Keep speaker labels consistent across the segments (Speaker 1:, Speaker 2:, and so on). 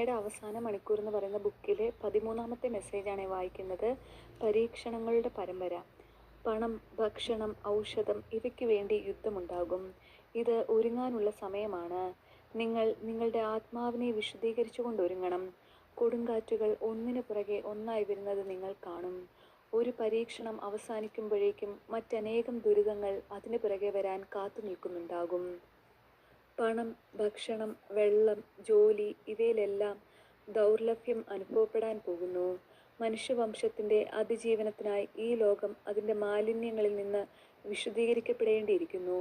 Speaker 1: നന്മയുടെ അവസാന മണിക്കൂർ എന്ന് പറയുന്ന ബുക്കിലെ 13ാമത്തെ മെസ്സേജാണ് വായിക്കുന്നത്. പരീക്ഷണങ്ങളുടെ പരമ്പര. പണം, ഭക്ഷണം, ഔഷധം ഇവയ്ക്ക് വേണ്ടി യുദ്ധമുണ്ടാകും. ഇത് ഒരുങ്ങാനുള്ള സമയമാണ്. നിങ്ങൾ നിങ്ങളുടെ ആത്മാവിനെ വിശുദ്ധീകരിച്ചുകൊണ്ടൊരുങ്ങണം. കൊടുങ്കാറ്റുകൾ ഒന്നിനു പുറകെ ഒന്നായി വരുന്നത് നിങ്ങൾ കാണും. ഒരു പരീക്ഷണം അവസാനിക്കുമ്പോഴേക്കും മറ്റനേകം ദുരിതങ്ങൾ അതിനു പിറകെ വരാൻ കാത്തു നിൽക്കുന്നുണ്ടാകും. പണം, ഭക്ഷണം, വെള്ളം, ജോലി ഇവയിലെല്ലാം ദൗർലഭ്യം അനുഭവപ്പെടാൻ പോകുന്നു. മനുഷ്യവംശത്തിൻ്റെ അതിജീവനത്തിനായി ഈ ലോകം അതിൻ്റെ മാലിന്യങ്ങളിൽ നിന്ന് വിശുദ്ധീകരിക്കപ്പെടേണ്ടിയിരിക്കുന്നു.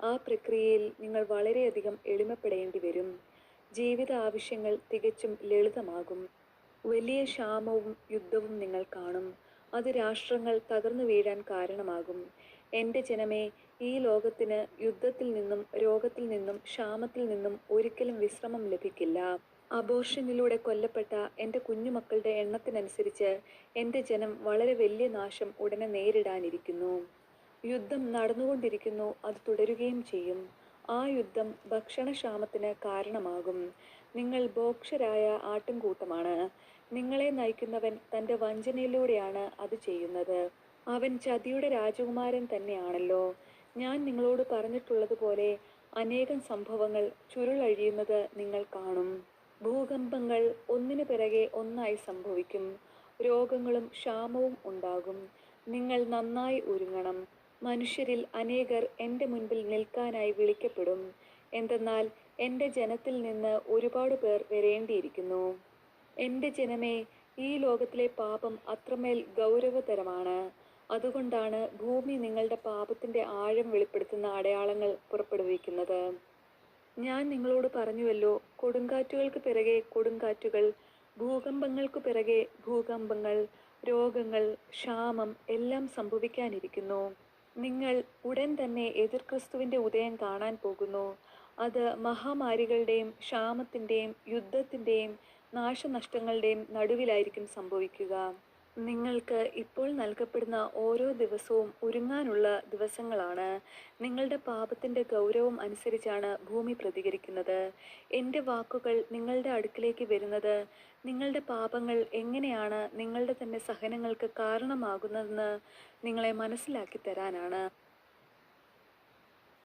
Speaker 1: ആ പ്രക്രിയയിൽ നിങ്ങൾ വളരെയധികം എളിമപ്പെടേണ്ടി വരും. ജീവിത ആവശ്യങ്ങൾ തികച്ചും ലളിതമാകും. വലിയ ക്ഷാമവും യുദ്ധവും നിങ്ങൾ കാണും. അത് രാഷ്ട്രങ്ങൾ തകർന്നു വീഴാൻ കാരണമാകും. എൻ്റെ ജനമേ, ഈ ലോകത്തിന് യുദ്ധത്തിൽ നിന്നും രോഗത്തിൽ നിന്നും ക്ഷാമത്തിൽ നിന്നും ഒരിക്കലും വിശ്രമം ലഭിക്കില്ല. അബോർഷനിലൂടെ കൊല്ലപ്പെട്ട എൻ്റെ കുഞ്ഞുമക്കളുടെ എണ്ണത്തിനനുസരിച്ച് എൻ്റെ ജനം വളരെ വലിയ നാശം ഉടനെ നേരിടാനിരിക്കുന്നു. യുദ്ധം നടന്നുകൊണ്ടിരിക്കുന്നു, അത് തുടരുകയും ചെയ്യും. ആ യുദ്ധം ഭക്ഷണക്ഷാമത്തിന് കാരണമാകും. നിങ്ങൾ ഭോക്ഷരായ ആട്ടിൻകൂട്ടമാണ്. നിങ്ങളെ നയിക്കുന്നവൻ തൻ്റെ വഞ്ചനയിലൂടെയാണ് അത് ചെയ്യുന്നത്. അവൻ ചതിയുടെ രാജകുമാരൻ തന്നെയാണല്ലോ. ഞാൻ നിങ്ങളോട് പറഞ്ഞിട്ടുള്ളതുപോലെ അനേകം സംഭവങ്ങൾ ചുരുളഴിയുന്നത് നിങ്ങൾ കാണും. ഭൂകമ്പങ്ങൾ ഒന്നിനു പിറകെ ഒന്നായി സംഭവിക്കും. രോഗങ്ങളും ക്ഷാമവും ഉണ്ടാകും. നിങ്ങൾ നന്നായി ഒരുങ്ങണം. മനുഷ്യരിൽ അനേകർ എൻ്റെ മുൻപിൽ നിൽക്കാനായി വിളിക്കപ്പെടും. എന്തെന്നാൽ എൻ്റെ ജനത്തിൽ നിന്ന് ഒരുപാട് പേർ വരേണ്ടിയിരിക്കുന്നു. എൻ്റെ ജനമേ, ഈ ലോകത്തിലെ പാപം അത്രമേൽ ഗൗരവതരമാണ്. അതുകൊണ്ടാണ് ഭൂമി നിങ്ങളുടെ പാപത്തിൻ്റെ ആഴം വെളിപ്പെടുത്തുന്ന അടയാളങ്ങൾ പുറപ്പെടുവിക്കുന്നത്. ഞാൻ നിങ്ങളോട് പറഞ്ഞുവല്ലോ, കൊടുങ്കാറ്റുകൾക്ക് പിറകെ കൊടുങ്കാറ്റുകൾ, ഭൂകമ്പങ്ങൾക്ക് പിറകെ ഭൂകമ്പങ്ങൾ, രോഗങ്ങൾ, ക്ഷാമം എല്ലാം സംഭവിക്കാനിരിക്കുന്നു. നിങ്ങൾ ഉടൻ തന്നെ എതിർ ക്രിസ്തുവിൻ്റെ ഉദയം കാണാൻ പോകുന്നു. അത് മഹാമാരികളുടെയും ക്ഷാമത്തിൻ്റെയും യുദ്ധത്തിൻ്റെയും നാശനഷ്ടങ്ങളുടെയും നടുവിലായിരിക്കും സംഭവിക്കുക. നിങ്ങൾക്ക് ഇപ്പോൾ നൽകപ്പെടുന്ന ഓരോ ദിവസവും ഒരുങ്ങാനുള്ള ദിവസങ്ങളാണ്. നിങ്ങളുടെ പാപത്തിൻ്റെ ഗൗരവം അനുസരിച്ചാണ് ഭൂമി പ്രതികരിക്കുന്നത്. എൻ്റെ വാക്കുകൾ നിങ്ങളുടെ അടുക്കിലേക്ക് വരുന്നത് നിങ്ങളുടെ പാപങ്ങൾ എങ്ങനെയാണ് നിങ്ങളുടെ തന്നെ സഹനങ്ങൾക്ക് കാരണമാകുന്നതെന്ന് നിങ്ങളെ മനസ്സിലാക്കി തരാനാണ്.